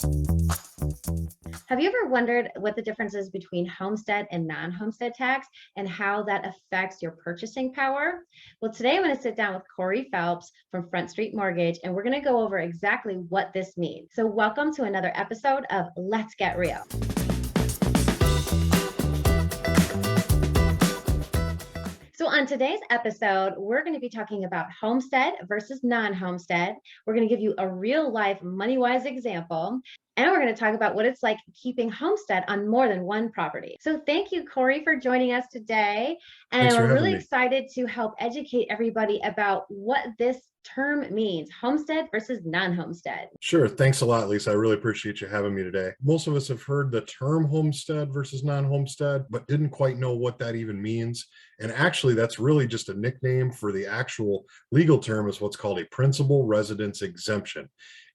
Have you ever wondered what the difference is between homestead and non-homestead tax and how that affects your purchasing power? Well, today I'm going to sit down with Corey Phelps from Front Street Mortgage, and we're going to go over exactly what this means. So, welcome to another episode of Let's Get Real. So, on today's episode, we're going to be talking about homestead versus non homestead. We're going to give you a real life money wise example. And we're going to talk about what it's like keeping homestead on more than one property. So, thank you, Corey, for joining us today. And Thanks for we're having really me. excited to help educate everybody about what this term means homestead versus non homestead. Sure. Thanks a lot, Lisa. I really appreciate you having me today. Most of us have heard the term homestead versus non-homestead, but didn't quite know what that even means. And actually, that's really just a nickname for the actual legal term is what's called a principal residence exemption.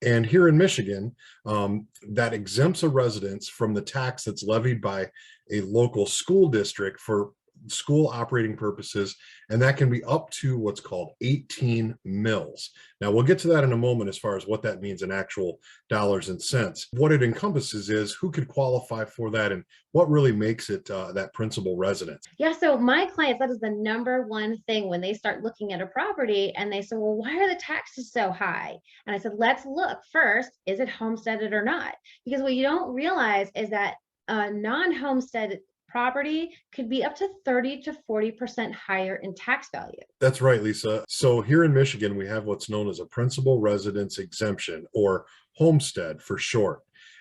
And here in Michigan, that exempts a residence from the tax that's levied by a local school district for school operating purposes, and that can be up to what's called 18 mills. Now, we'll get to that in a moment as far as what that means in actual dollars and cents. What it encompasses is who could qualify for that and what really makes it that principal residence. Yeah, so my clients, that is the number one thing when they start looking at a property and they say, well, why are the taxes so high? And I said, let's look first, is it homesteaded or not? Because what you don't realize is that a non-homestead property could be up to 30 to 40% higher in tax value. That's right, Lisa. So here in Michigan, we have what's known as a principal residence exemption or homestead for short.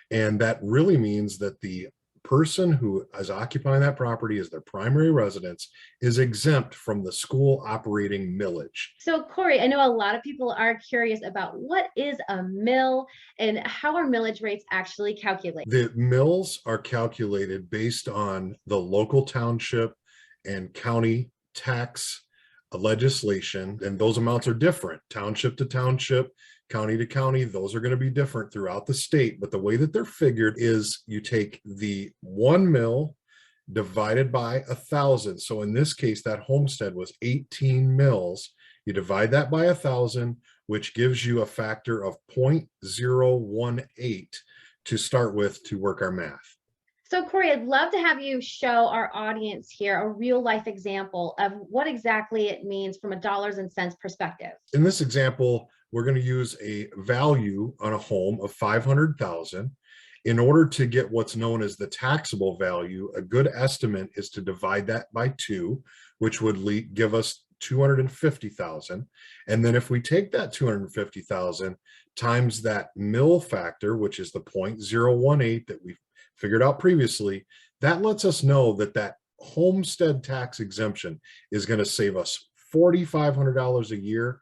And that really means that the person who is occupying that property as their primary residence is exempt from the school operating millage. So, Corey, I know a lot of people are curious about what is a mill and how are millage rates actually calculated. The mills are calculated based on the local township and county tax legislation, and those amounts are different township to township, county to county. Those are going to be different throughout the state, but the way that they're figured is you take the 1 mill divided by 1,000. So in this case, that homestead was 18 mills. You divide that by 1,000, which gives you a factor of 0.018 to start with to work our math. So, Corey, I'd love to have you show our audience here a real life example of what exactly it means from a dollars and cents perspective. In this example, we're going to use a value on a home of 500,000. In order to get what's known as the taxable value, a good estimate is to divide that by 2, which would give us 250,000. And then if we take that 250,000 times that mill factor, which is the 0.018 that we figured out previously, that lets us know that that homestead tax exemption is going to save us $4,500 a year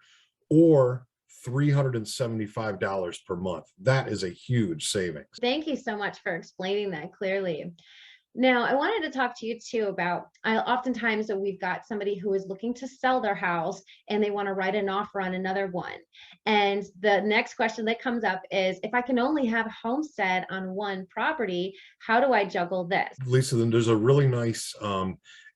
or $375 per month. That is a huge savings. Thank you so much for explaining that clearly. Now, I wanted to talk to you too about oftentimes we've got somebody who is looking to sell their house and they want to write an offer on another one. And the next question that comes up is if I can only have a homestead on one property, how do I juggle this? Lisa, then there's a really nice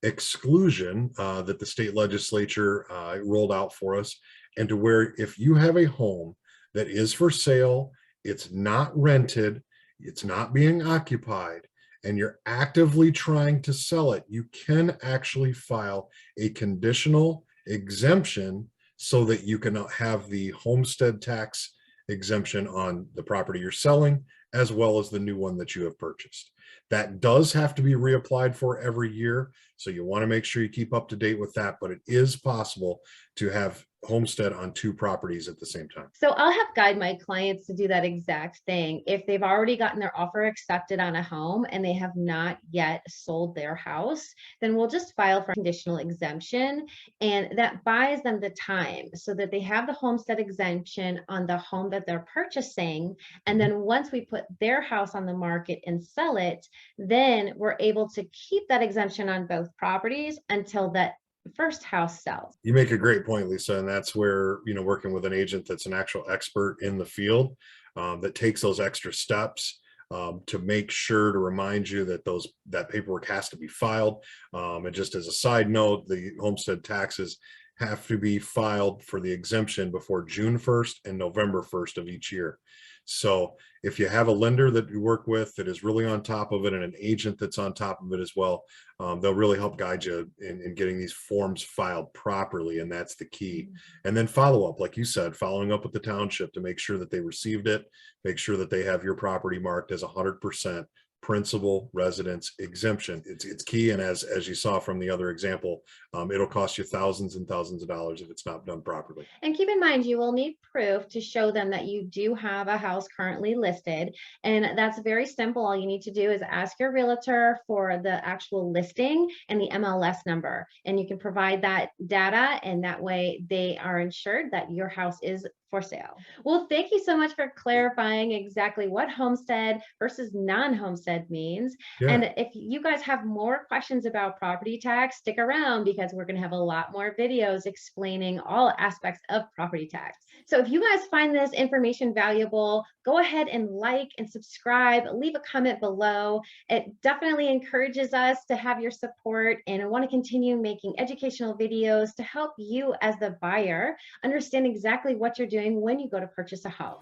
exclusion that the state legislature rolled out for us, and to where if you have a home that is for sale, it's not rented, it's not being occupied, and you're actively trying to sell it, you can actually file a conditional exemption so that you can have the homestead tax exemption on the property you're selling, as well as the new one that you have purchased. That does have to be reapplied for every year. So you want to make sure you keep up to date with that, but it is possible to have homestead on 2 properties at the same time. So I'll have guide my clients to do that exact thing. If they've already gotten their offer accepted on a home and they have not yet sold their house, then we'll just file for conditional exemption. And that buys them the time so that they have the homestead exemption on the home that they're purchasing. And then once we put their house on the market and sell it, then we're able to keep that exemption on both properties until that first house sells. You make a great point, Lisa, and that's where, working with an agent that's an actual expert in the field that takes those extra steps to make sure to remind you that that paperwork has to be filed. And just as a side note, the homestead taxes have to be filed for the exemption before June 1st and November 1st of each year. So if you have a lender that you work with that is really on top of it and an agent that's on top of it as well, they'll really help guide you in getting these forms filed properly. And that's the key. And then follow up, like you said, following up with the township to make sure that they received it, make sure that they have your property marked as 100% principal residence exemption. It's key. And as you saw from the other example, it'll cost you thousands and thousands of dollars if it's not done properly. And keep in mind, you will need proof to show them that you do have a house currently listed. And that's very simple. All you need to do is ask your realtor for the actual listing and the MLS number. And you can provide that data, and that way they are ensured that your house is for sale. Well, thank you so much for clarifying exactly what homestead versus non-homestead means. Yeah. And if you guys have more questions about property tax, stick around because we're going to have a lot more videos explaining all aspects of property tax. So if you guys find this information valuable, go ahead and like and subscribe, leave a comment below. It definitely encourages us to have your support, and I want to continue making educational videos to help you as the buyer understand exactly what you're doing when you go to purchase a home.